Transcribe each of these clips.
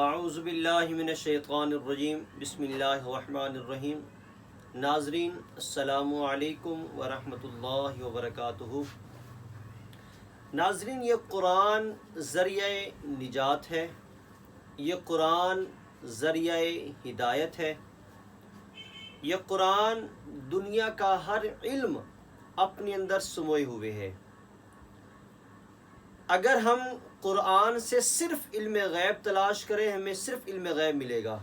اعوذ باللہ من الشیطان الرجیم بسم اللہ الرحمن الرحیم۔ ناظرین السلام علیکم ورحمۃ اللہ وبرکاتہ۔ ناظرین، یہ قرآن ذریعہ نجات ہے، یہ قرآن ذریعہ ہدایت ہے، یہ قرآن دنیا کا ہر علم اپنے اندر سموئے ہوئے ہے۔ اگر ہم قرآن سے صرف علم غیب تلاش کریں ہمیں صرف علم غیب ملے گا۔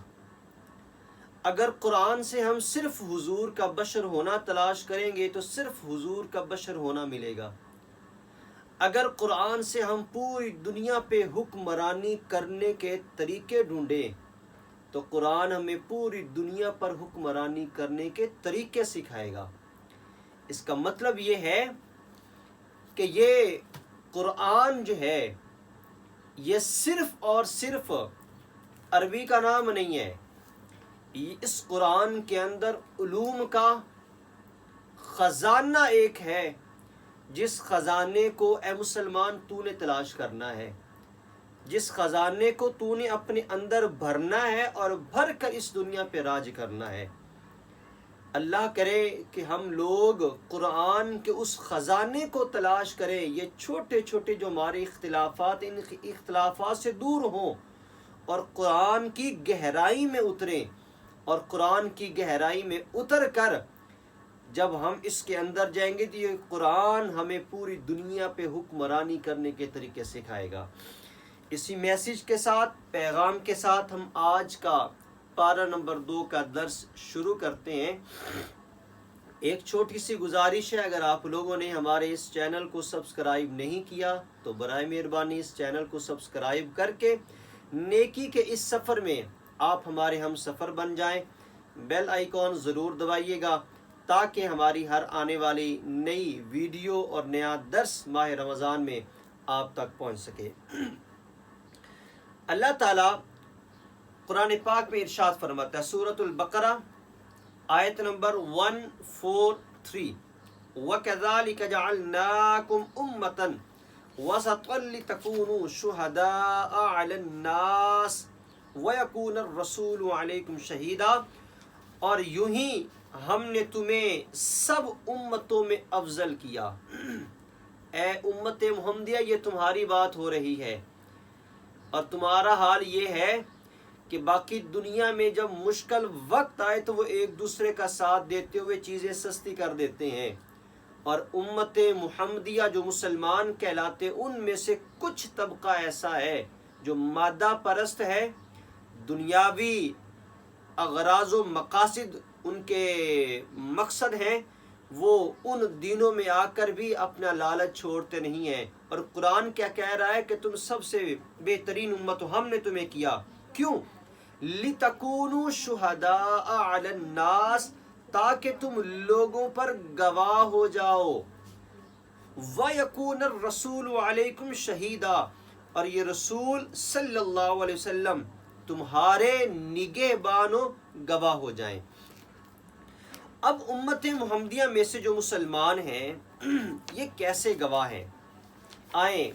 اگر قرآن سے ہم صرف حضور کا بشر ہونا تلاش کریں گے تو صرف حضور کا بشر ہونا ملے گا۔ اگر قرآن سے ہم پوری دنیا پہ حکمرانی کرنے کے طریقے ڈھونڈیں تو قرآن ہمیں پوری دنیا پر حکمرانی کرنے کے طریقے سکھائے گا۔ اس کا مطلب یہ ہے کہ یہ قرآن جو ہے یہ صرف اور صرف عربی کا نام نہیں ہے، اس قرآن کے اندر علوم کا خزانہ ایک ہے، جس خزانے کو اے مسلمان تو نے تلاش کرنا ہے، جس خزانے کو تو نے اپنے اندر بھرنا ہے اور بھر کر اس دنیا پہ راج کرنا ہے۔ اللہ کرے کہ ہم لوگ قرآن کے اس خزانے کو تلاش کریں، یہ چھوٹے چھوٹے جو ہمارے اختلافات ان اختلافات سے دور ہوں اور قرآن کی گہرائی میں اتریں، اور قرآن کی گہرائی میں اتر کر جب ہم اس کے اندر جائیں گے تو یہ قرآن ہمیں پوری دنیا پہ حکمرانی کرنے کے طریقے سکھائے گا۔ اسی میسیج کے ساتھ، پیغام کے ساتھ ہم آج کا پارہ نمبر 2 کا درس شروع کرتے ہیں۔ ایک چھوٹی سی گزارش ہے، اگر آپ لوگوں نے ہمارے اس چینل کو سبسکرائب نہیں کیا تو برائے مہربانی اس چینل کو سبسکرائب کر کے نیکی کے اس سفر میں آپ ہمارے ہم سفر بن جائیں۔ بیل آئیکن ضرور دبائیے گا تاکہ ہماری ہر آنے والی نئی ویڈیو اور نیا درس ماہ رمضان میں آپ تک پہنچ سکے۔ اللہ تعالیٰ قرآن پاک میں ارشاد فرماتا ہے، سورۃ البقرہ آیت نمبر 143، وَكَذَلِكَ جَعَلْنَاكُمْ أُمَّةً وَسَطًا لِتَكُونُوا شُهَدَاءَ عَلَى النَّاسِ وَيَكُونَ الرَّسُولُ عَلَيْكُمْ شَهِيدًا، اور یوں ہی ہم نے تمہیں سب امتوں میں افضل کیا۔ اے امت محمدیہ، یہ تمہاری بات ہو رہی ہے اور تمہارا حال یہ ہے کہ باقی دنیا میں جب مشکل وقت آئے تو وہ ایک دوسرے کا ساتھ دیتے ہوئے چیزیں سستی کر دیتے ہیں، اور امت محمدیہ جو مسلمان کہلاتے ان میں سے کچھ طبقہ ایسا ہے جو مادہ پرست ہے، دنیاوی اغراض و مقاصد ان کے مقصد ہیں، وہ ان دینوں میں آ کر بھی اپنا لالچ چھوڑتے نہیں ہیں۔ اور قرآن کیا کہہ رہا ہے کہ تم سب سے بہترین امت ہو، ہم نے تمہیں کیا کیوں؟ لِتَكُونُوا شُهَدَاءَ عَلَى النَّاسِ، تاکہ تم لوگوں پر گواہ ہو جاؤ، وَيَكُونَ الرَّسُولُ عَلَيْكُمْ شَهِيدًا، اور یہ رسول صلی اللہ علیہ وسلم تمہارے نگہبان و گواہ ہو جائیں۔ اب امت محمدیہ میں سے جو مسلمان ہیں یہ کیسے گواہ ہیں؟ آئیں،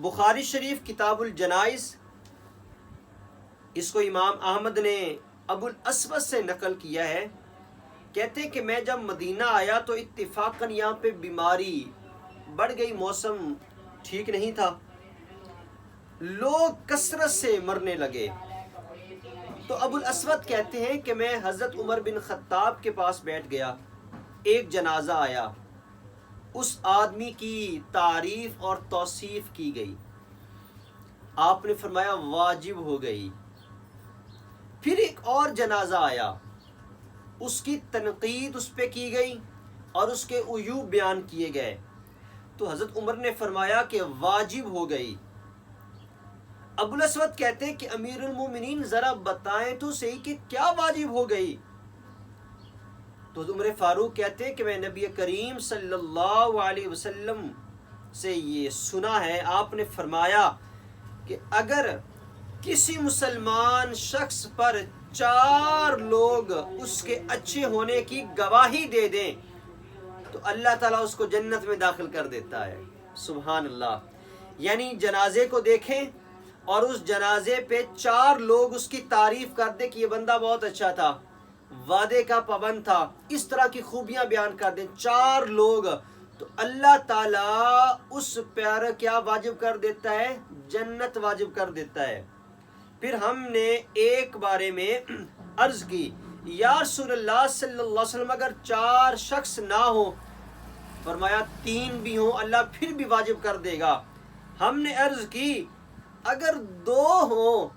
بخاری شریف کتاب الجنائز، اس کو امام احمد نے ابو الاسود سے نقل کیا ہے، کہتے کہ میں جب مدینہ آیا تو اتفاقاً یہاں پہ بیماری بڑھ گئی، موسم ٹھیک نہیں تھا، لوگ کثرت سے مرنے لگے۔ تو ابو الاسود کہتے ہیں کہ میں حضرت عمر بن خطاب کے پاس بیٹھ گیا، ایک جنازہ آیا، اس آدمی کی تعریف اور توصیف کی گئی، آپ نے فرمایا واجب ہو گئی۔ پھر ایک اور جنازہ آیا، اس کی تنقید اس پہ کی گئی اور اس کے عیوب بیان کیے گئے، تو حضرت عمر نے فرمایا کہ واجب ہو گئی۔ ابو الاسود کہتے ہیں کہ امیر المومنین ذرا بتائیں تو صحیح کہ کیا واجب ہو گئی؟ تو عمر فاروق کہتے ہیں کہ میں نبی کریم صلی اللہ علیہ وسلم سے یہ سنا ہے، آپ نے فرمایا کہ اگر کسی مسلمان شخص پر 4 لوگ اس کے اچھے ہونے کی گواہی دے دیں تو اللہ تعالیٰ اس کو جنت میں داخل کر دیتا ہے۔ سبحان اللہ۔ یعنی جنازے کو دیکھیں اور اس جنازے پہ 4 لوگ اس کی تعریف کر دیں کہ یہ بندہ بہت اچھا تھا، وعدے کا پابند تھا، اس طرح کی خوبیاں بیان کر دیں 4 لوگ، تو اللہ تعالیٰ اس پر کیا واجب کر دیتا ہے؟ جنت واجب کر دیتا ہے۔ پھر ہم نے ایک بارے میں عرض کی یا رسول اللہ صلی اللہ علیہ وسلم اگر 4 شخص نہ ہو، فرمایا 3 بھی ہوں اللہ پھر بھی واجب کر دے گا۔ ہم نے عرض کی اگر 2 ہوں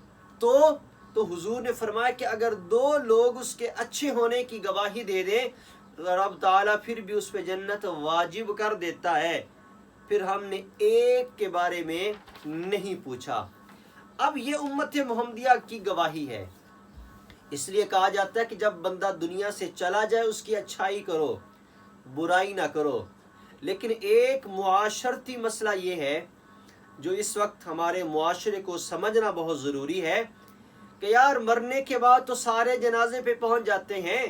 تو حضور نے فرمایا کہ اگر 2 لوگ اس کے اچھے ہونے کی گواہی دے دیں تو رب تعالیٰ پھر بھی اس پہ جنت واجب کر دیتا ہے۔ پھر ہم نے ایک کے بارے میں نہیں پوچھا۔ اب یہ امت محمدیہ کی گواہی ہے، اس لیے کہا جاتا ہے کہ جب بندہ دنیا سے چلا جائے اس کی اچھائی کرو، برائی نہ کرو۔ لیکن ایک معاشرتی مسئلہ یہ ہے جو اس وقت ہمارے معاشرے کو سمجھنا بہت ضروری ہے کہ یار مرنے کے بعد تو سارے جنازے پہ پہنچ جاتے ہیں،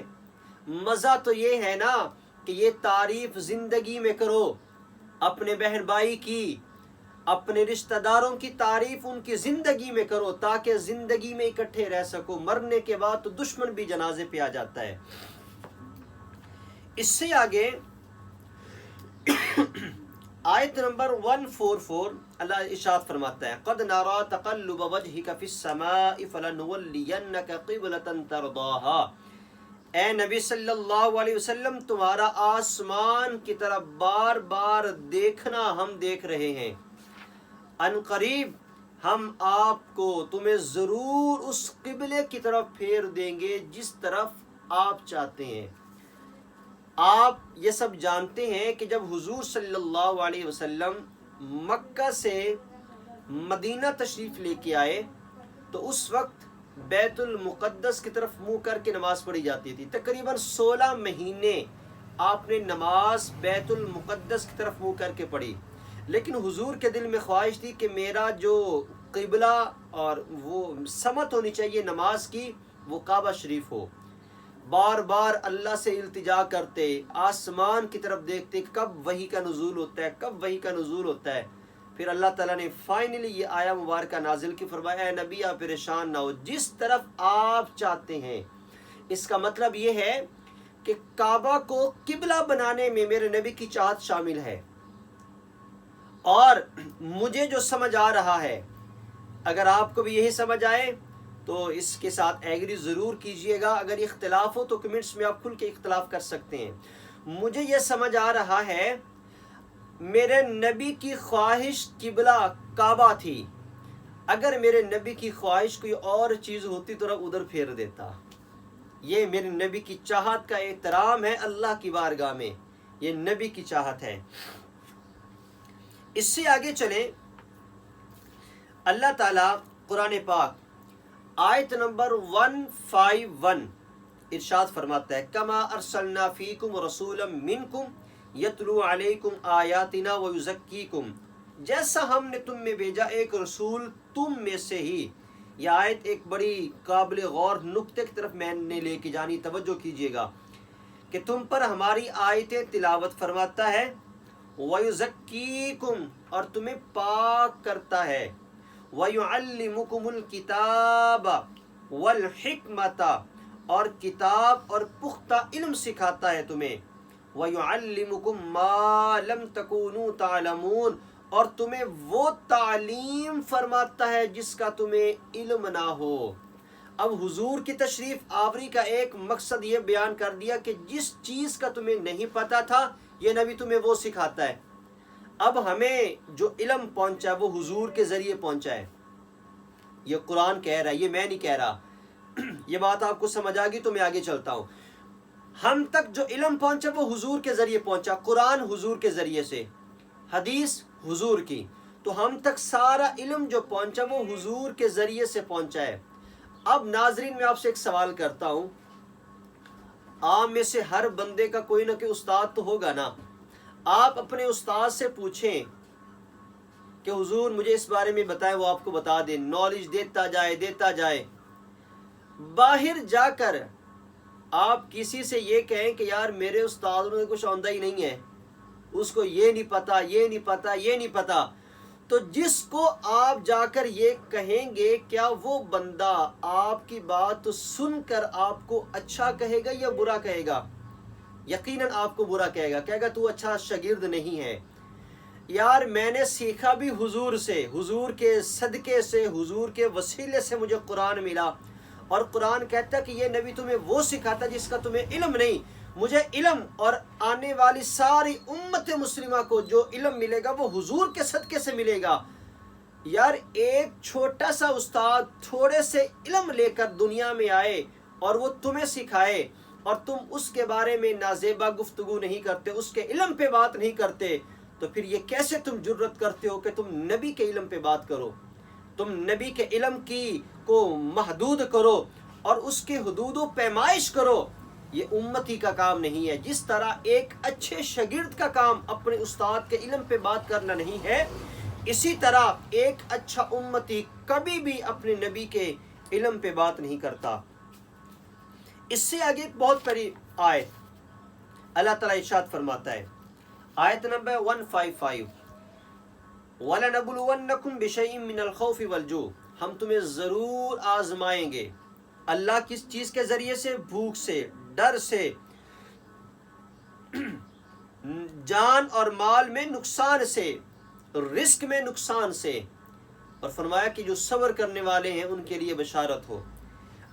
مزہ تو یہ ہے نا کہ یہ تعریف زندگی میں کرو، اپنے بہن بھائی کی، اپنے رشتہ داروں کی تعریف ان کی زندگی میں کرو تاکہ زندگی میں اکٹھے رہ سکو۔ مرنے کے بعد تو دشمن بھی جنازے پہ آ جاتا ہے۔ اس سے آگے آیت نمبر 144 اللہ ارشاد فرماتا ہے قد نرى تقلب وجهك في السماء فلنولينك قبلة ترضاها۔ اے نبی صلی اللہ علیہ وسلم تمہارا آسمان کی طرف بار بار دیکھنا ہم دیکھ رہے ہیں، ان قریب ہم آپ کو تمہیں ضرور اس قبلے کی طرف پھیر دیں گے جس طرف آپ چاہتے ہیں۔ آپ یہ سب جانتے ہیں کہ جب حضور صلی اللہ علیہ وسلم مکہ سے مدینہ تشریف لے کے آئے تو اس وقت بیت المقدس کی طرف منہ کر کے نماز پڑھی جاتی تھی۔ تقریباً 16 مہینے آپ نے نماز بیت المقدس کی طرف منہ کر کے پڑھی، لیکن حضور کے دل میں خواہش تھی کہ میرا جو قبلہ اور وہ سمت ہونی چاہیے نماز کی وہ کعبہ شریف ہو۔ بار بار اللہ سے التجا کرتے، آسمان کی طرف دیکھتے کب وحی کا نزول ہوتا ہے، کب وحی کا نزول ہوتا ہے۔ پھر اللہ تعالیٰ نے فائنلی یہ آیا مبارکہ نازل کی، فرمایا اے نبی آپ پریشان نہ ہو، جس طرف آپ چاہتے ہیں۔ اس کا مطلب یہ ہے کہ کعبہ کو قبلہ بنانے میں میرے نبی کی چاہت شامل ہے، اور مجھے جو سمجھ آ رہا ہے اگر آپ کو بھی یہی سمجھ آئے تو اس کے ساتھ ایگری ضرور کیجئے گا، اگر اختلاف ہو تو کمنٹس میں آپ کھل کے اختلاف کر سکتے ہیں۔ مجھے یہ سمجھ آ رہا ہے میرے نبی کی خواہش قبلہ کعبہ تھی، اگر میرے نبی کی خواہش کوئی اور چیز ہوتی تو رب ادھر پھیر دیتا۔ یہ میرے نبی کی چاہت کا احترام ہے اللہ کی بارگاہ میں، یہ نبی کی چاہت ہے۔ اس سے آگے چلیں، اللہ تعالیٰ قرآن پاک آیت نمبر 151 ارشاد فرماتا ہے کما ارسلنا فیکم رسولا منکم یتلو علیکم آیاتنا ویزکیکم، جیسا ہم نے تم میں بھیجا ایک رسول تم میں سے ہی۔ یہ آیت ایک بڑی قابل غور نقطے کی طرف میں نے لے کے جانی، توجہ کیجئے گا کہ تم پر ہماری آیتیں تلاوت فرماتا ہے، ویزکیکم اور تمہیں پاک کرتا ہے، وَيُعَلِّمُكُمُ الْكِتَابَ وَالْحِكْمَةَ اور کتاب اور پختہ علم سکھاتا ہے تمہیں، وَيُعَلِّمُكُم مَّا لَمْ تَكُونُوا تَعْلَمُونَ اور تمہیں وہ تعلیم فرماتا ہے جس کا تمہیں علم نہ ہو۔ اب حضور کی تشریف آوری کا ایک مقصد یہ بیان کر دیا کہ جس چیز کا تمہیں نہیں پتا تھا یہ نبی تمہیں وہ سکھاتا ہے۔ اب ہمیں جو علم پہنچا ہے وہ حضور کے ذریعے پہنچا ہے، یہ قرآن کہہ رہا ہے، یہ میں نہیں کہہ رہا۔ یہ بات آپ کو سمجھ آ گئی تو میں آگے چلتا ہوں۔ ہم تک جو علم پہنچا وہ حضور کے ذریعے پہنچا، قرآن حضور کے ذریعے سے، حدیث حضور کی، تو ہم تک سارا علم جو پہنچا وہ حضور کے ذریعے سے پہنچا ہے۔ اب ناظرین میں آپ سے ایک سوال کرتا ہوں، عام میں سے ہر بندے کا کوئی نہ کوئی استاد تو ہوگا نا، آپ اپنے استاد سے پوچھیں کہ حضور مجھے اس بارے میں بتائیں، وہ آپ کو بتا دیں، نالج دیتا جائے۔ باہر جا کر آپ کسی سے یہ کہیں کہ یار میرے استاد نے کچھ آندہ ہی نہیں ہے، اس کو یہ نہیں پتا، یہ نہیں پتا، یہ نہیں پتا، تو جس کو آپ جا کر یہ کہیں گے کیا وہ بندہ آپ کی بات سن کر آپ کو اچھا کہے گا یا برا کہے گا؟ یقیناً آپ کو برا کہے گا، کہے گا تو اچھا شاگرد نہیں ہے۔ یار میں نے سیکھا بھی حضور سے، حضور کے صدقے سے، حضور کے وسیلے سے مجھے قرآن ملا، اور قرآن کہتا ہے کہ یہ نبی تمہیں وہ سکھاتا جس کا تمہیں علم نہیں۔ مجھے علم اور آنے والی ساری امت مسلمہ کو جو علم ملے گا وہ حضور کے صدقے سے ملے گا۔ یار ایک چھوٹا سا استاد تھوڑے سے علم لے کر دنیا میں آئے اور وہ تمہیں سکھائے، اور تم اس کے بارے میں نازیبا گفتگو نہیں کرتے، اس کے علم پہ بات نہیں کرتے، تو پھر یہ کیسے تم جرت کرتے ہو کہ تم نبی کے علم پہ بات کرو؟ تم نبی کے علم کی کو محدود کرو اور اس کے حدود و پیمائش کرو۔ یہ امتی کا کام نہیں ہے۔ جس طرح ایک اچھے شاگرد کا کام اپنے استاد کے علم پہ بات کرنا نہیں ہے، اسی طرح ایک اچھا امتی کبھی بھی اپنے نبی کے علم پہ بات نہیں کرتا۔ اس سے آگے ایک بہت بڑی آیت اللہ تعالیٰ ارشاد فرماتا ہے، آیت نمبر 155، وَلَنَبْلُوَنَّكُمْ بِشَيْءٍ مِّنَ الْخَوْفِ وَالْجُوعِ، ہم تمہیں ضرور آزمائیں گے۔ اللہ کس چیز کے ذریعے سے؟ بھوک سے، ڈر سے، جان اور مال میں نقصان سے، رزق میں نقصان سے، اور فرمایا کہ جو صبر کرنے والے ہیں ان کے لیے بشارت ہو۔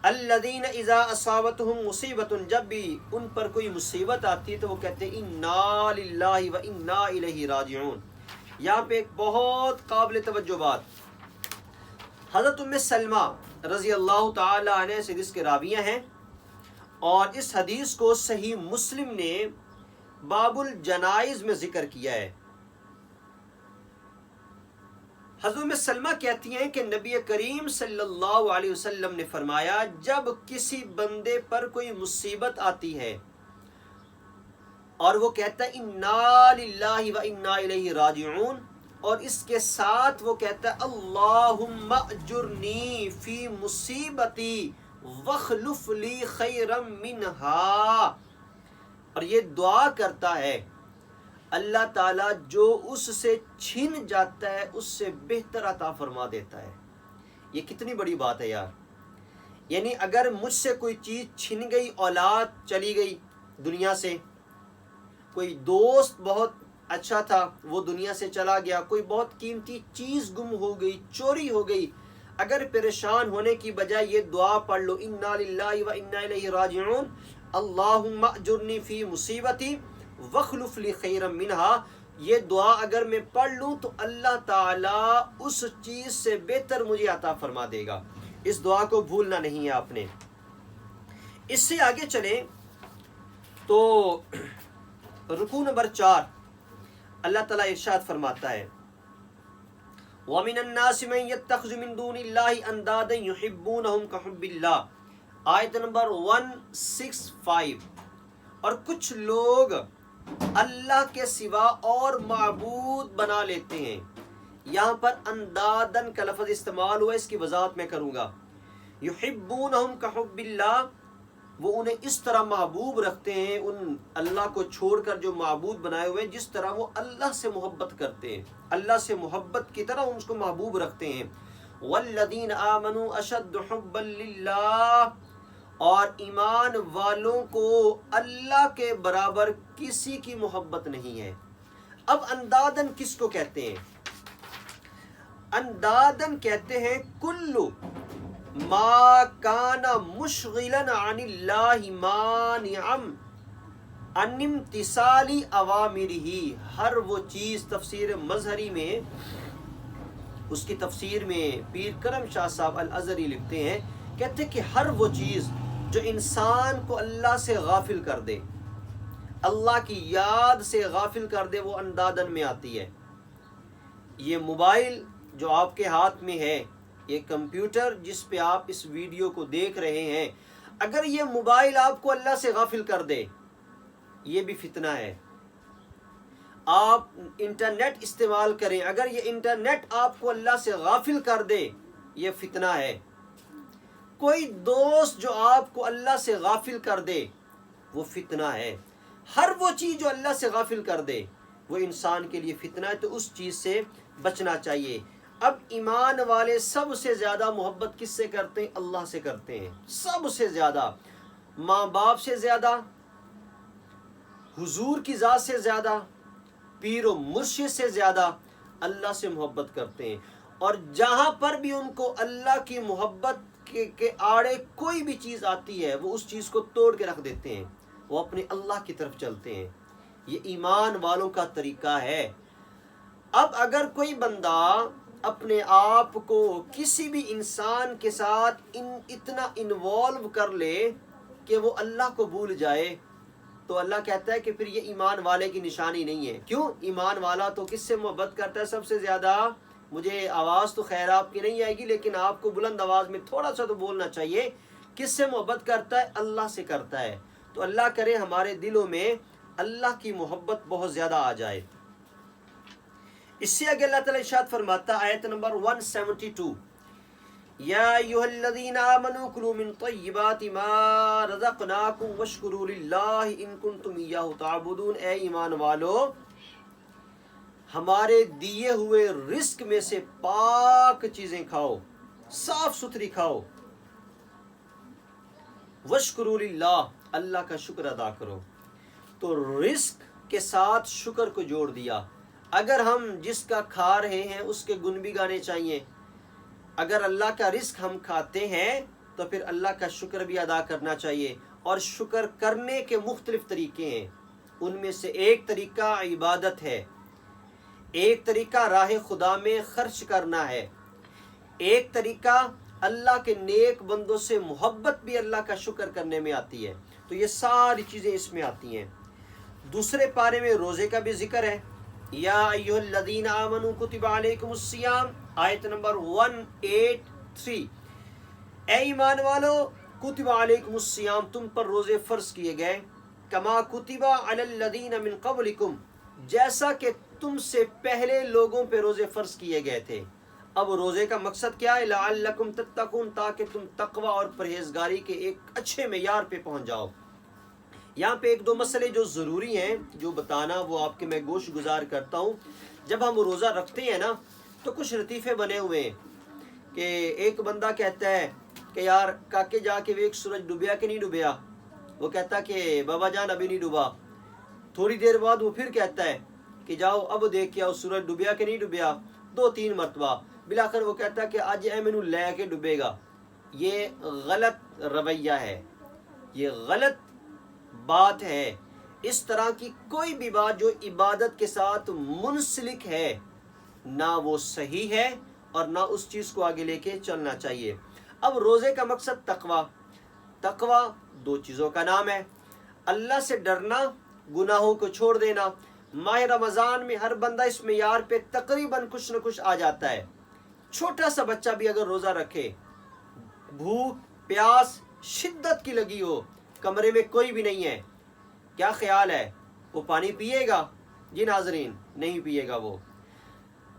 الذین اذا اصابتہم مصیبت، جب بھی ان پر کوئی مصیبت آتی ہے تو وہ کہتے ہیں انا للہ و انا الیہ راجعون۔ یہاں پہ ایک بہت قابل توجہ بات، حضرت ام سلمہ رضی اللہ تعالی عنہ سے جس کے راویہ ہیں، اور اس حدیث کو صحیح مسلم نے باب الجنائز میں ذکر کیا ہے۔ حضرت ام سلمہ کہتی ہیں کہ نبی کریم صلی اللہ علیہ وسلم نے فرمایا، جب کسی بندے پر کوئی مصیبت آتی ہے اور وہ کہتا ہے انا للہ و انا الیہ راجعون، اور اس کے ساتھ وہ کہتا ہے اللہم اجرنی فی مصیبتی واخلف لی خیرا منہا، اور یہ دعا کرتا ہے اللہ تعالیٰ جو اس سے چھن جاتا ہے اس سے بہتر عطا فرما دیتا ہے۔ یہ کتنی بڑی بات ہے یار۔ یعنی اگر مجھ سے کوئی چیز چھن گئی، اولاد چلی گئی دنیا سے، کوئی دوست بہت اچھا تھا وہ دنیا سے چلا گیا، کوئی بہت قیمتی چیز گم ہو گئی، چوری ہو گئی، اگر پریشان ہونے کی بجائے یہ دعا پڑھ لو انا للہ و انا الیہ راجعون، اللہم اجرنی فی مصیبتی واخلف لی خیرا منہا، یہ دعا اگر میں پڑھ لوں تو اللہ تعالیٰ اس چیز سے بہتر مجھے عطا فرما دے گا۔ اس دعا کو بھولنا نہیں ہے آپ نے۔ اس سے آگے چلیں تو رکوع نمبر 4 اللہ تعالیٰ ارشاد فرماتا ہے، وَمِنَ النَّاسِ مَن يَتَّخِذُ مِن دُونِ اللَّهِ أَندَادًا يُحِبُّونَهُمْ كَحُبِّ اللَّهِ، آیت نمبر 165۔ اور کچھ لوگ اللہ کے سوا اور معبود بنا لیتے ہیں۔ یہاں پر اندادن کا لفظ استعمال ہوا، اس کی وضاحت میں کروں گا۔ یحبونہم کحب اللہ، وہ انہیں اس طرح محبوب رکھتے ہیں، ان اللہ کو چھوڑ کر جو معبود بنائے ہوئے ہیں، جس طرح وہ اللہ سے محبت کرتے ہیں، اللہ سے محبت کی طرح ان کو محبوب رکھتے ہیں۔ والذین آمنوا اشد حبا للہ، اور ایمان والوں کو اللہ کے برابر کسی کی محبت نہیں ہے۔ اب اندادن کس کو کہتے ہیں؟ اندادن کہتے ہیں کلو ما کان مشغلا عن اللہ مانعا عن امتثال اوامرہ، ہر وہ چیز، تفسیر مظہری میں، اس کی تفسیر میں پیر کرم شاہ صاحب الازہری لکھتے ہیں، کہتے ہیں کہ ہر وہ چیز جو انسان کو اللہ سے غافل کر دے، اللہ کی یاد سے غافل کر دے، وہ اندادن میں آتی ہے۔ یہ موبائل جو آپ کے ہاتھ میں ہے، یہ کمپیوٹر جس پہ آپ اس ویڈیو کو دیکھ رہے ہیں، اگر یہ موبائل آپ کو اللہ سے غافل کر دے، یہ بھی فتنہ ہے۔ آپ انٹرنیٹ استعمال کریں، اگر یہ انٹرنیٹ آپ کو اللہ سے غافل کر دے، یہ فتنہ ہے۔ کوئی دوست جو آپ کو اللہ سے غافل کر دے، وہ فتنہ ہے۔ ہر وہ چیز جو اللہ سے غافل کر دے وہ انسان کے لیے فتنہ ہے، تو اس چیز سے بچنا چاہیے۔ اب ایمان والے سب سے زیادہ محبت کس سے کرتے ہیں؟ اللہ سے کرتے ہیں، سب سے زیادہ، ماں باپ سے زیادہ، حضور کی ذات سے زیادہ، پیر و مرشد سے زیادہ اللہ سے محبت کرتے ہیں۔ اور جہاں پر بھی ان کو اللہ کی محبت کے آڑے کوئی بھی چیز آتی ہے وہ اس چیز کو توڑ کے رکھ دیتے ہیں، وہ اپنے اللہ کی طرف چلتے ہیں۔ یہ ایمان والوں کا طریقہ ہے۔ اب اگر کوئی بندہ اپنے آپ کو کسی بھی انسان کے ساتھ اتنا انوالو کر لے کہ وہ اللہ کو بھول جائے تو اللہ کہتا ہے کہ پھر یہ ایمان والے کی نشانی نہیں ہے۔ کیوں؟ ایمان والا تو کس سے محبت کرتا ہے سب سے زیادہ؟ مجھے آواز تو خیر آپ کی نہیں آئے گی لیکن آپ کو بلند آواز میں تھوڑا سا تو بولنا چاہیے۔ کس سے محبت کرتا ہے؟ اللہ سے کرتا ہے۔ تو اللہ کرے ہمارے دلوں میں اللہ کی محبت بہت زیادہ آ جائے۔ اس سے آگے اللہ تعالیٰ ارشاد فرماتا ہے آیت نمبر 172، یا ایھا الذین آمنوا کلوا من طیبات ما رزقناکم واشکروا للہ ان کنتم ایاہ تعبدون۔ اے ایمان والو، ہمارے دیے ہوئے رزق میں سے پاک چیزیں کھاؤ، صاف ستھری کھاؤ، واشکروا للہ، اللہ کا شکر ادا کرو۔ تو رزق کے ساتھ شکر کو جوڑ دیا۔ اگر ہم جس کا کھا رہے ہیں اس کے گن بھی گانے چاہیے۔ اگر اللہ کا رزق ہم کھاتے ہیں تو پھر اللہ کا شکر بھی ادا کرنا چاہیے۔ اور شکر کرنے کے مختلف طریقے ہیں، ان میں سے ایک طریقہ عبادت ہے، ایک طریقہ راہ خدا میں خرچ کرنا ہے، ایک طریقہ اللہ کے نیک بندوں سے محبت بھی اللہ کا شکر کرنے میں آتی ہے۔ تو یہ ساری چیزیں اس میں آتی ہیں۔ دوسرے پارے میں روزے کا بھی ذکر ہے، یا ایھا الذین آمنوا کتب علیکم الصیام، آیت نمبر 183، اے ایمان والو کتب علیکم الصیام، تم پر روزے فرض کیے گئے، کما کتب علی الذین من قبلکم، جیسا کہ تم سے پہلے لوگوں پہ روزے فرض کیے گئے تھے۔ اب روزے کا مقصد کیا ہے؟ لعلکم تتقون، تاکہ تم تقوی اور پرہیزگاری کے ایک اچھے معیار پہ پہنچ جاؤ۔ یہاں پہ ایک دو مسئلے جو ضروری ہیں جو بتانا وہ آپ کے میں گوش گزار کرتا ہوں۔ جب ہم روزہ رکھتے ہیں نا تو کچھ لطیفے بنے ہوئے ہیں کہ ایک بندہ کہتا ہے کہ یار کاکے جا کے ایک سورج ڈوبیا کہ نہیں ڈوبیا؟ وہ کہتا کہ بابا جان ابھی نہیں ڈوبا۔ تھوڑی دیر بعد وہ پھر کہتا ہے کہ جاؤ اب دیکھ کے آؤ سورج ڈوبیا کہ نہیں ڈوبیا، 2-3 مرتبہ۔ بلاخر وہ کہتا ہے کہ آج اے مینو لے کے ڈوبے گا۔ یہ غلط رویہ ہے، یہ غلط بات ہے۔ اس طرح کی کوئی بھی بات جو عبادت کے ساتھ منسلک ہے نہ وہ صحیح ہے اور نہ اس چیز کو آگے لے کے چلنا چاہیے۔ اب روزے کا مقصد تقوی، تقوی 2 چیزوں کا نام ہے، اللہ سے ڈرنا، گناہوں کو چھوڑ دینا۔ ماہ رمضان میں ہر بندہ اس معیار پہ تقریباً کچھ نہ کچھ آ جاتا ہے۔ چھوٹا سا بچہ بھی اگر روزہ رکھے، بھوک پیاس شدت کی لگی ہو، کمرے میں کوئی بھی نہیں ہے، کیا خیال ہے وہ پانی پیے گا؟ جی ناظرین، نہیں پیے گا وہ۔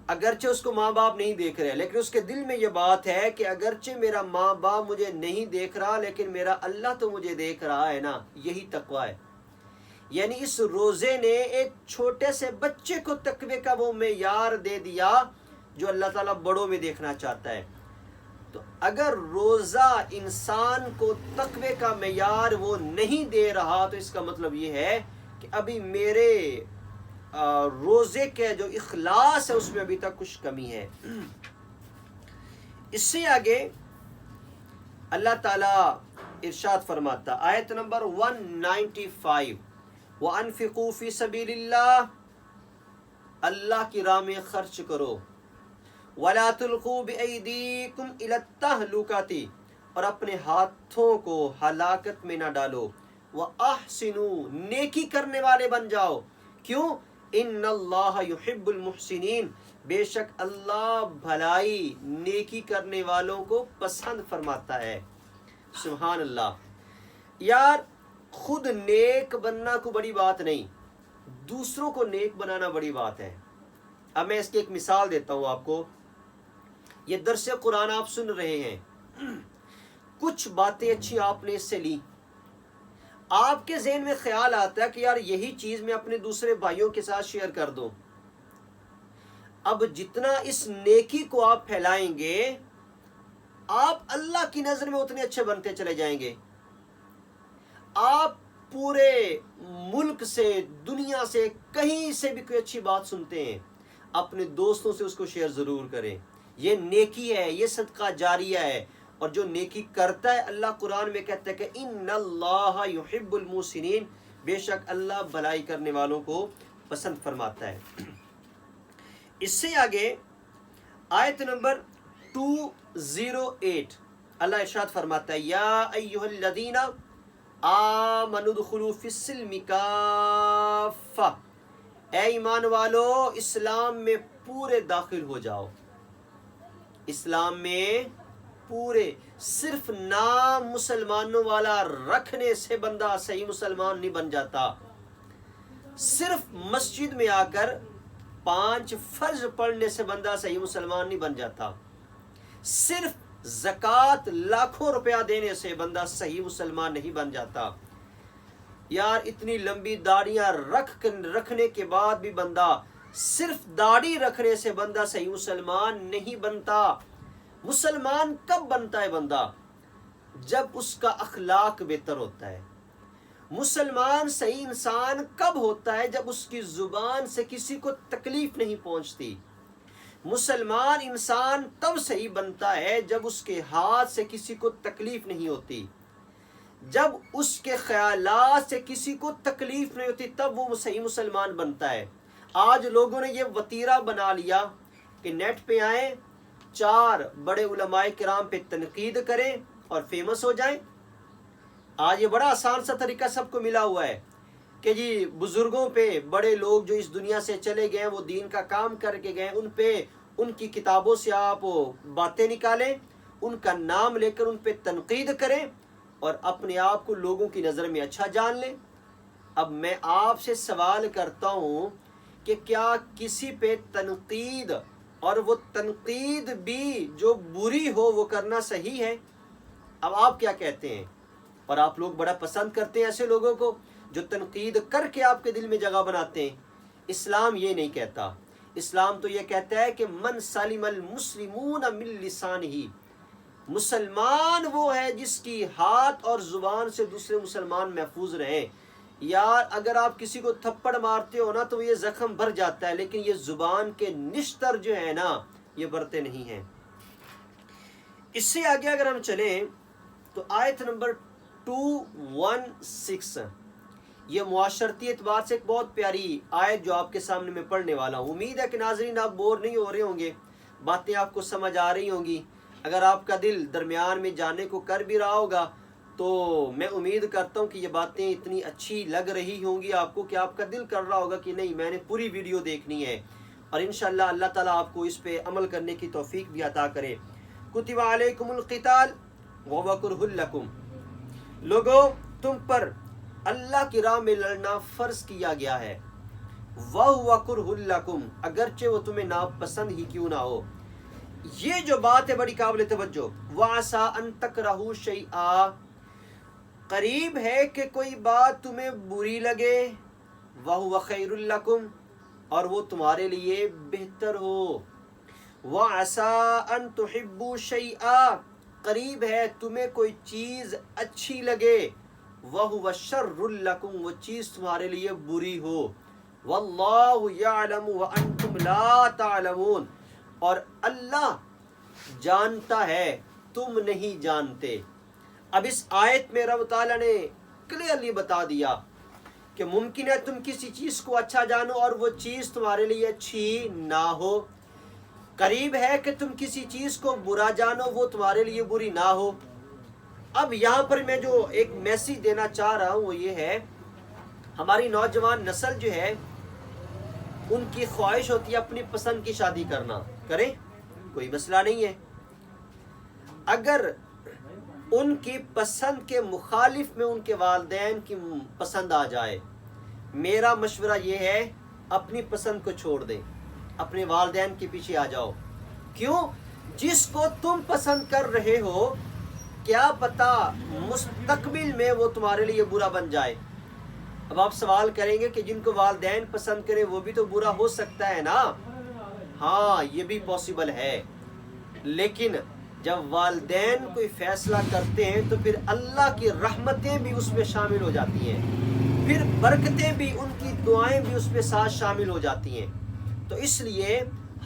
اگرچہ اس کو ماں باپ نہیں دیکھ رہے لیکن اس کے دل میں یہ بات ہے کہ اگرچہ میرا ماں باپ مجھے نہیں دیکھ رہا لیکن میرا اللہ تو مجھے دیکھ رہا ہے نا۔ یہی تقوی ہے۔ یعنی اس روزے نے ایک چھوٹے سے بچے کو تقوی کا وہ معیار دے دیا جو اللہ تعالیٰ بڑوں میں دیکھنا چاہتا ہے۔ تو اگر روزہ انسان کو تقوی کا معیار وہ نہیں دے رہا تو اس کا مطلب یہ ہے کہ ابھی میرے روزے کے جو اخلاص ہے اس میں ابھی تک کچھ کمی ہے۔ اس سے آگے اللہ تعالیٰ ارشاد فرماتا آیت نمبر 195، وَأَنفِقُوا فِي سَبِيلِ اللَّهِ، اللہ کی راہ میں خرچ کرو، وَلَا تُلْقُوا بِأَيْدِيكُمْ إِلَى التَّهْلُكَةِ، اور اپنے ہاتھوں کو ہلاکت میں نہ ڈالو، وَأَحْسِنُوا، نیکی کرنے والے بن جاؤ۔ کیوں؟ إِنَّ اللَّهَ يُحِبُّ الْمُحْسِنِينَ، بے شک اللہ بھلائی نیکی کرنے والوں کو پسند فرماتا ہے۔ سبحان اللہ۔ یار خود نیک بننا کو بڑی بات نہیں، دوسروں کو نیک بنانا بڑی بات ہے۔ اب میں اس کی ایک مثال دیتا ہوں آپ کو۔ یہ درس قرآن آپ سن رہے ہیں، کچھ باتیں اچھی آپ نے اس سے لی، آپ کے ذہن میں خیال آتا ہے کہ یار یہی چیز میں اپنے دوسرے بھائیوں کے ساتھ شیئر کر دوں۔ اب جتنا اس نیکی کو آپ پھیلائیں گے آپ اللہ کی نظر میں اتنے اچھے بنتے چلے جائیں گے. آپ پورے ملک سے دنیا سے کہیں سے بھی کوئی اچھی بات سنتے ہیں اپنے دوستوں سے اس کو شیئر ضرور کریں. یہ نیکی ہے, یہ صدقہ جاریہ ہے. اور جو نیکی کرتا ہے اللہ قرآن میں کہتا ہے کہ ان اللہ یحب المحسنین, بے شک اللہ بھلائی کرنے والوں کو پسند فرماتا ہے. اس سے آگے آیت نمبر 208 اللہ ارشاد فرماتا ہے یا ایھا الذین آمنوا ادخلوا فی السلم کافہ, اے ایمان والو اسلام میں پورے داخل ہو جاؤ. اسلام میں پورے, صرف نام مسلمانوں والا رکھنے سے بندہ صحیح مسلمان نہیں بن جاتا. صرف مسجد میں آ کر 5 فرض پڑھنے سے بندہ صحیح مسلمان نہیں بن جاتا. صرف زکوٰۃ لاکھوں روپیہ دینے سے بندہ صحیح مسلمان نہیں بن جاتا. یار اتنی لمبی داڑیاں رکھنے کے بعد بھی بندہ, صرف داڑھی رکھنے سے بندہ صحیح مسلمان نہیں بنتا. مسلمان کب بنتا ہے بندہ؟ جب اس کا اخلاق بہتر ہوتا ہے. مسلمان صحیح انسان کب ہوتا ہے؟ جب اس کی زبان سے کسی کو تکلیف نہیں پہنچتی. مسلمان انسان تب صحیح بنتا ہے جب اس کے ہاتھ سے کسی کو تکلیف نہیں ہوتی, جب اس کے خیالات سے کسی کو تکلیف نہیں ہوتی, تب وہ صحیح مسلمان بنتا ہے. آج لوگوں نے یہ وتیرہ بنا لیا کہ نیٹ پہ آئیں, 4 بڑے علماء کرام پہ تنقید کریں اور فیمس ہو جائیں. آج یہ بڑا آسان سا طریقہ سب کو ملا ہوا ہے کہ جی بزرگوں پہ, بڑے لوگ جو اس دنیا سے چلے گئے وہ دین کا کام کر کے گئے, ان پہ ان کی کتابوں سے آپ باتیں نکالیں, ان کا نام لے کر ان پہ تنقید کریں اور اپنے آپ کو لوگوں کی نظر میں اچھا جان لیں. اب میں آپ سے سوال کرتا ہوں کہ کیا کسی پہ تنقید, اور وہ تنقید بھی جو بری ہو, وہ کرنا صحیح ہے؟ اب آپ کیا کہتے ہیں؟ اور آپ لوگ بڑا پسند کرتے ہیں ایسے لوگوں کو جو تنقید کر کے آپ کے دل میں جگہ بناتے ہیں. اسلام یہ نہیں کہتا. اسلام تو یہ کہتا ہے کہ من سلم المسلمون من لسانہ, مسلمان وہ ہے جس کی ہاتھ اور زبان سے دوسرے مسلمان محفوظ رہیں. یار اگر آپ کسی کو تھپڑ مارتے ہو نا تو یہ زخم بھر جاتا ہے, لیکن یہ زبان کے نشتر جو ہے نا یہ بھرتے نہیں ہیں. اس سے آگے اگر ہم چلیں تو آیت نمبر 216, یہ معاشرتی اعتبار سے ایک بہت پیاری آیت جو آپ کے سامنے میں پڑھنے والا ہوں. امید ہے کہ ناظرین آپ بور نہیں ہو رہے ہوں گے, باتیں آپ کو سمجھ آ رہی ہوں گی. اگر آپ کا دل درمیان میں جانے کو کر بھی رہا ہوگا تو میں امید کرتا ہوں کہ یہ باتیں اتنی اچھی لگ رہی ہوں گی آپ کو کہ آپ کا دل کر رہا ہوگا کہ نہیں میں نے پوری ویڈیو دیکھنی ہے, اور انشاءاللہ اللہ تعالیٰ آپ کو اس پہ عمل کرنے کی توفیق بھی عطا کرے. کتب علیکم القتال وهو کرہ لکم, لوگو تم پر اللہ کی راہ میں لڑنا فرض کیا گیا ہے. وَهُوَ كُرْهٌ لَكُمْ, اگرچہ وہ تمہیں ناپسند ہی کیوں نہ ہو. یہ جو بات ہے بڑی قابل توجہ. وَعَسَىٰ أَن تَكْرَهُوا شَيْئًا, قریب ہے کہ کوئی بات تمہیں بری لگے. وَهُوَ خَيْرٌ لَكُمْ, اور وہ تمہارے لیے بہتر ہو. وَعَسَىٰ أَن تُحِبُّوا شَيْئًا, قریب ہے تمہیں کوئی چیز اچھی لگے. وَهُوَ شَرٌّ لَكُمْ, وہ چیز تمہارے لیے بری ہو. وَاللَّهُ يَعْلَمُ وَأَنْتُمْ لَا تَعْلَمُونَ, اور اللہ جانتا ہے تم نہیں جانتے. اب اس آیت میں رب تعالیٰ نے کلیئرلی بتا دیا کہ ممکن ہے تم کسی چیز کو اچھا جانو اور وہ چیز تمہارے لیے اچھی نہ ہو. قریب ہے کہ تم کسی چیز کو برا جانو, وہ تمہارے لیے بری نہ ہو. اب یہاں پر میں جو ایک میسیج دینا چاہ رہا ہوں وہ یہ ہے, ہماری نوجوان نسل جو ہے ان کی خواہش ہوتی ہے اپنی پسند کی شادی کرنا, کریں کوئی مسئلہ نہیں ہے. اگر ان کی پسند کے مخالف میں ان کے والدین کی پسند آ جائے, میرا مشورہ یہ ہے اپنی پسند کو چھوڑ دیں, اپنے والدین کے پیچھے آ جاؤ. کیوں؟ جس کو تم پسند کر رہے ہو کیا پتا مستقبل میں وہ تمہارے لیے برا بن جائے. اب آپ سوال کریں گے کہ جن کو والدین پسند کریں وہ بھی تو برا ہو سکتا ہے نا. ہاں یہ بھی پاسبل ہے، لیکن جب والدین کوئی فیصلہ کرتے ہیں تو پھر اللہ کی رحمتیں بھی اس میں شامل ہو جاتی ہیں، پھر برکتیں بھی، ان کی دعائیں بھی اس میں ساتھ شامل ہو جاتی ہیں۔ تو اس لیے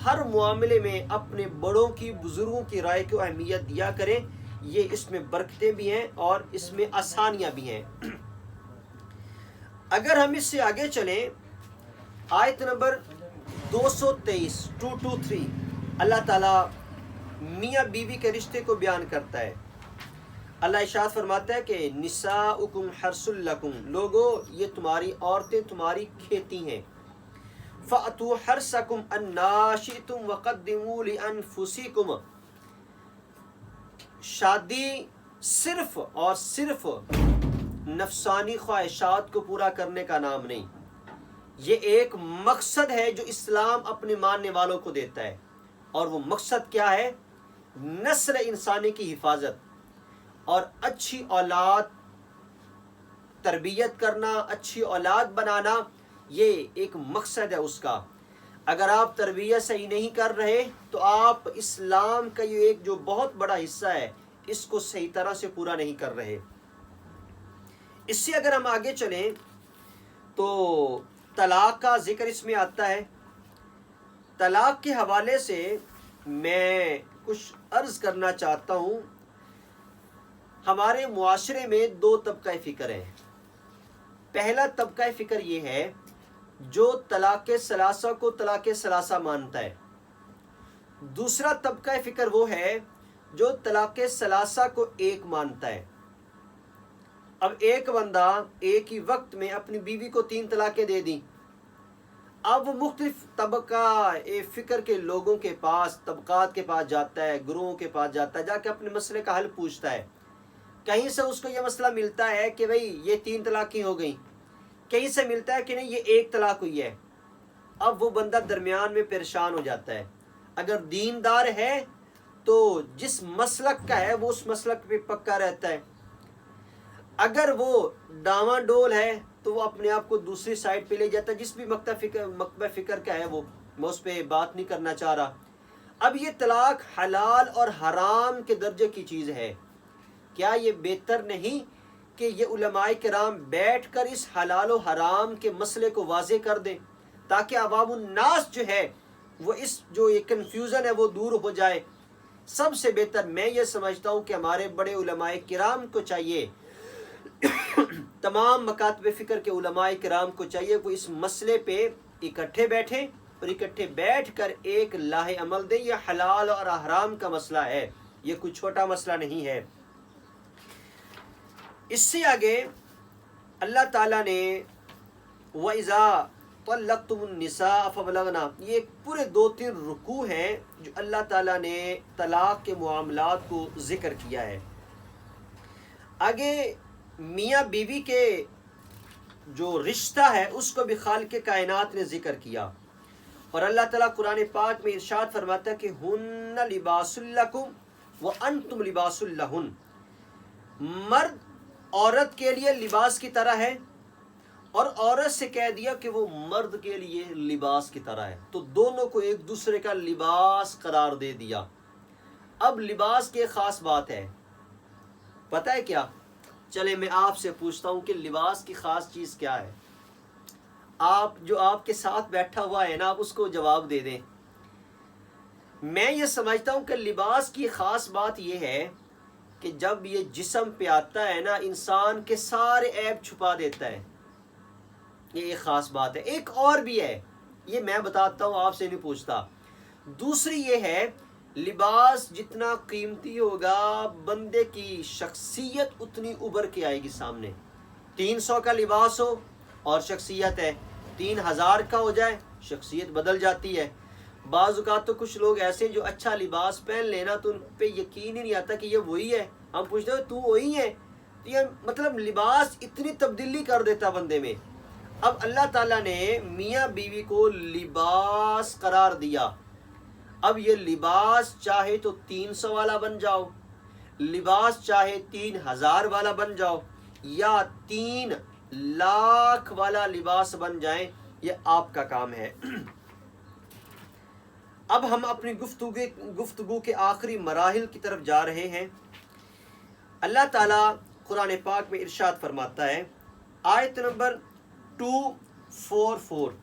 ہر معاملے میں اپنے بڑوں کی، بزرگوں کی رائے کو اہمیت دیا کریں، یہ اس میں برکتیں بھی ہیں اور اس میں آسانیاں بھی ہیں۔ اگر ہم اس سے آگے چلیں، آیت نمبر 223 223 اللہ تعالیٰ میاں بیوی کے رشتے کو بیان کرتا ہے۔ اللہ ارشاد فرماتا ہے کہ نساؤکم حرث لکم، لوگو یہ تمہاری عورتیں تمہاری کھیتی ہیں، فأتوا حرثکم انا شئتم وقدموا لانفسکم، شادی صرف اور صرف نفسانی خواہشات کو پورا کرنے کا نام نہیں، یہ ایک مقصد ہے جو اسلام اپنے ماننے والوں کو دیتا ہے، اور وہ مقصد کیا ہے؟ نسل انسانی کی حفاظت اور اچھی اولاد تربیت کرنا، اچھی اولاد بنانا، یہ ایک مقصد ہے اس کا۔ اگر آپ تربیت صحیح نہیں کر رہے تو آپ اسلام کا یہ ایک جو بہت بڑا حصہ ہے اس کو صحیح طرح سے پورا نہیں کر رہے۔ اس سے اگر ہم آگے چلیں تو طلاق کا ذکر اس میں آتا ہے۔ طلاق کے حوالے سے میں کچھ عرض کرنا چاہتا ہوں۔ ہمارے معاشرے میں دو طبقہ فکر ہیں۔ پہلا طبقہ فکر یہ ہے جو طلاق ثلاثہ کو طلاق ثلاثہ مانتا ہے۔ دوسرا طبقہ فکر وہ ہے جو طلاق ثلاثہ کو ایک مانتا ہے۔ اب ایک بندہ ایک ہی وقت میں اپنی بیوی کو 3 طلاقیں دے دیں، اب وہ مختلف طبقہ فکر کے لوگوں کے پاس، طبقات کے پاس جاتا ہے، گروہوں کے پاس جاتا ہے، جا کے اپنے مسئلے کا حل پوچھتا ہے۔ کہیں سے اس کو یہ مسئلہ ملتا ہے کہ بھئی یہ 3 طلاقیں ہو گئیں، کہیں سے ملتا ہے کہ نہیں یہ 1 طلاق ہوئی ہے۔ اب وہ بندہ درمیان میں پریشان ہو جاتا ہے۔ اگر دیندار ہے تو جس مسلک کا ہے وہ اس مسلک پہ پکا رہتا ہے، اگر وہ ڈاواں ڈول ہے تو وہ اپنے آپ کو دوسری سائڈ پہ لے جاتا ہے، جس بھی مکتب فکر کا ہے وہ، میں اس پہ بات نہیں کرنا چاہ رہا۔ اب یہ طلاق حلال اور حرام کے درجے کی چیز ہے، کیا یہ بہتر نہیں کہ یہ علماء کرام بیٹھ کر اس حلال و حرام کے مسئلے کو واضح کر دیں تاکہ عوام الناس جو ہے وہ اس جو یہ کنفیوژن ہے وہ دور ہو جائے؟ سب سے بہتر میں یہ سمجھتا ہوں کہ ہمارے بڑے علماء کرام کو چاہیے، تمام مکاتب فکر کے علماء کرام کو چاہیے وہ اس مسئلے پہ اکٹھے بیٹھیں اور اکٹھے بیٹھ کر ایک لاہ عمل دیں۔ یہ حلال اور حرام کا مسئلہ ہے، یہ کوئی چھوٹا مسئلہ نہیں ہے۔ اس سے آگے اللہ تعالیٰ نے وَإِذَا طَلَّقْتُمُ النِّسَاءَ فَبَلَغْنَ، یہ پورے 2-3 رکوع ہیں جو اللہ تعالیٰ نے طلاق کے معاملات کو ذکر کیا ہے۔ آگے میاں بیوی کے جو رشتہ ہے اس کو بھی خالق کائنات نے ذکر کیا، اور اللہ تعالیٰ قرآن پاک میں ارشاد فرماتا ہے کہ ہن لباس لکم وانتم لباس لہن، مرد عورت کے لیے لباس کی طرح ہے اور عورت سے کہہ دیا کہ وہ مرد کے لیے لباس کی طرح ہے، تو دونوں کو ایک دوسرے کا لباس قرار دے دیا۔ اب لباس کی ایک خاص بات ہے، پتہ ہے کیا؟ چلے میں آپ سے پوچھتا ہوں کہ لباس کی خاص چیز کیا ہے؟ آپ جو آپ کے ساتھ بیٹھا ہوا ہے نا، آپ اس کو جواب دے دیں۔ میں یہ سمجھتا ہوں کہ لباس کی خاص بات یہ ہے کہ جب یہ جسم پہ آتا ہے نا، انسان کے سارے عیب چھپا دیتا ہے، یہ ایک خاص بات ہے۔ ایک اور بھی ہے، یہ میں بتاتا ہوں، آپ سے نہیں پوچھتا۔ دوسری یہ ہے، لباس جتنا قیمتی ہوگا بندے کی شخصیت اتنی ابھر کے آئے گی سامنے۔ 300 کا لباس ہو اور شخصیت ہے، 3000 کا ہو جائے شخصیت بدل جاتی ہے۔ بعض اوقات تو کچھ لوگ ایسے جو اچھا لباس پہن لینا تو ان پہ یقین ہی نہیں آتا کہ یہ وہی ہے، ہم پوچھتے ہیں تو وہی ہے، یہ مطلب لباس اتنی تبدیلی کر دیتا بندے میں۔ اب اللہ تعالیٰ نے میاں بیوی کو لباس قرار دیا، اب یہ لباس چاہے تو 300 والا بن جاؤ، لباس چاہے 3000 والا بن جاؤ، یا 3 لاکھ والا لباس بن جائیں، یہ آپ کا کام ہے۔ اب ہم اپنی گفتگو کے آخری مراحل کی طرف جا رہے ہیں۔ اللہ تعالیٰ قرآن پاک میں ارشاد فرماتا ہے، آیت نمبر 244،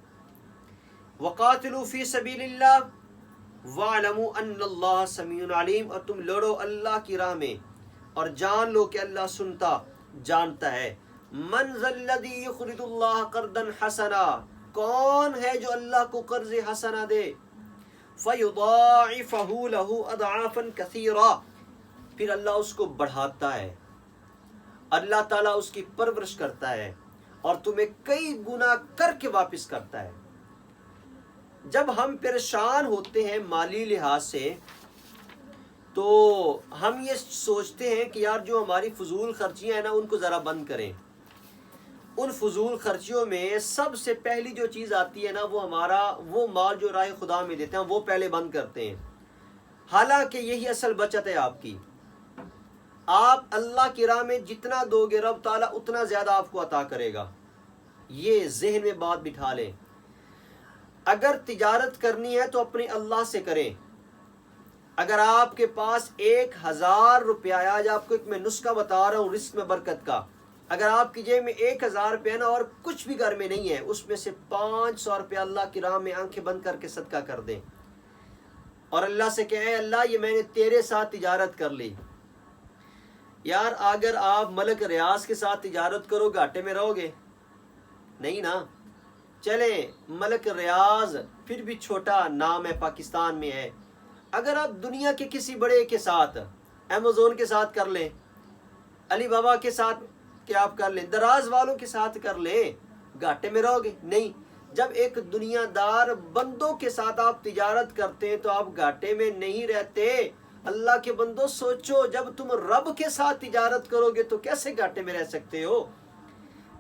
وَقَاتِلُوا فِي سَبِيلِ اللَّهِ وَاعْلَمُوا أَنَّ اللَّهَ سَمِيعٌ عَلِيمٌ، اور تم لڑو اللہ کی راہ میں اور جان لو کہ اللہ سنتا جانتا ہے۔ مَنْ ذَا الَّذِي يُقْرِضُ اللَّهَ قَرْضًا حَسَنًا، کون ہے جو اللہ کو قرض حسنہ دے، فَيُضَاعِفَهُ لَهُ أَضْعَافًا كَثِيرًا، پھر اللہ اس کو بڑھاتا ہے، اللہ تعالیٰ اس کی پرورش کرتا ہے اور تمہیں کئی گنا کر کے واپس کرتا ہے۔ جب ہم پریشان ہوتے ہیں مالی لحاظ سے تو ہم یہ سوچتے ہیں کہ یار جو ہماری فضول خرچیاں ہیں نا ان کو ذرا بند کریں۔ ان فضول خرچیوں میں سب سے پہلی جو چیز آتی ہے نا وہ مال جو راہ خدا میں دیتے ہیں وہ پہلے بند کرتے ہیں، حالانکہ یہی اصل بچت ہے آپ کی۔ آپ اللہ کی راہ میں جتنا دو گے رب تعالیٰ اتنا زیادہ آپ کو عطا کرے گا، یہ ذہن میں بات بٹھا لیں۔ اگر تجارت کرنی ہے تو اپنے اللہ سے کریں۔ اگر آپ کے پاس 1000 روپیہ ہے، آج آپ کو ایک میں نسخہ بتا رہا ہوں رزق میں برکت کا، اگر آپ کی جیب میں 1000 روپیہ نا اور کچھ بھی گھر میں نہیں ہے، اس میں سے 500 روپیہ اللہ کی راہ میں آنکھیں بند کر کے صدقہ کر دیں اور اللہ سے کہیں اللہ یہ میں نے تیرے ساتھ تجارت کر لی۔ یار اگر آپ ملک ریاض کے ساتھ تجارت کرو گھاٹے میں رہو گے نہیں نا۔ چلیں ملک ریاض پھر بھی چھوٹا نام ہے، پاکستان میں ہے، اگر آپ دنیا کے کسی بڑے کے ساتھ ایمیزون کے ساتھ کر لیں، علی بابا کے ساتھ کہ آپ کر لیں، دراز والوں کے ساتھ کر لیں، گھاٹے میں رہو گے نہیں۔ جب ایک دنیا دار بندوں کے ساتھ آپ تجارت کرتے ہیں تو آپ گھاٹے میں نہیں رہتے۔ اللہ کے بندوں سوچو، جب تم رب کے ساتھ تجارت کرو گے تو کیسے گھاٹے میں رہ سکتے ہو؟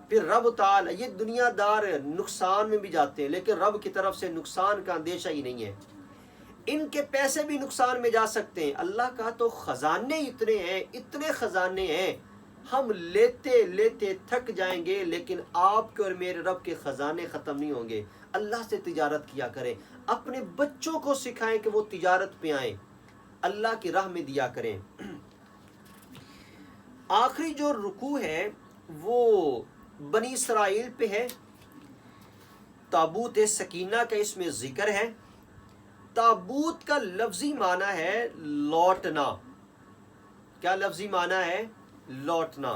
پھر رب تعالی، یہ دنیا دار نقصان میں بھی جاتے ہیں لیکن رب کی طرف سے نقصان کا اندیشہ ہی نہیں ہے، ان کے پیسے بھی نقصان میں جا سکتے ہیں۔ اللہ کا تو خزانے اتنے خزانے ہیں، ہم لیتے لیتے تھک جائیں گے لیکن آپ کے اور میرے رب کے خزانے ختم نہیں ہوں گے۔ اللہ سے تجارت کیا کریں، اپنے بچوں کو سکھائیں کہ وہ تجارت پہ آئیں، اللہ کی راہ میں دیا کریں۔ آخری جو رکوع ہے وہ بنی اسرائیل پہ ہے، تابوت سکینہ کا اس میں ذکر ہے۔ تابوت کا لفظی معنی ہے لوٹنا۔ کیا لفظی معنی ہے؟ لوٹنا۔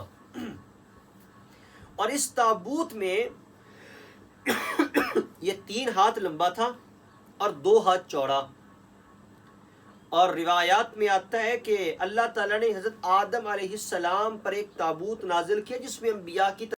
اور اس تابوت میں یہ 3 ہاتھ لمبا تھا اور 2 ہاتھ چوڑا، اور روایات میں آتا ہے کہ اللہ تعالیٰ نے حضرت آدم علیہ السلام پر ایک تابوت نازل کیا جس میں انبیاء کی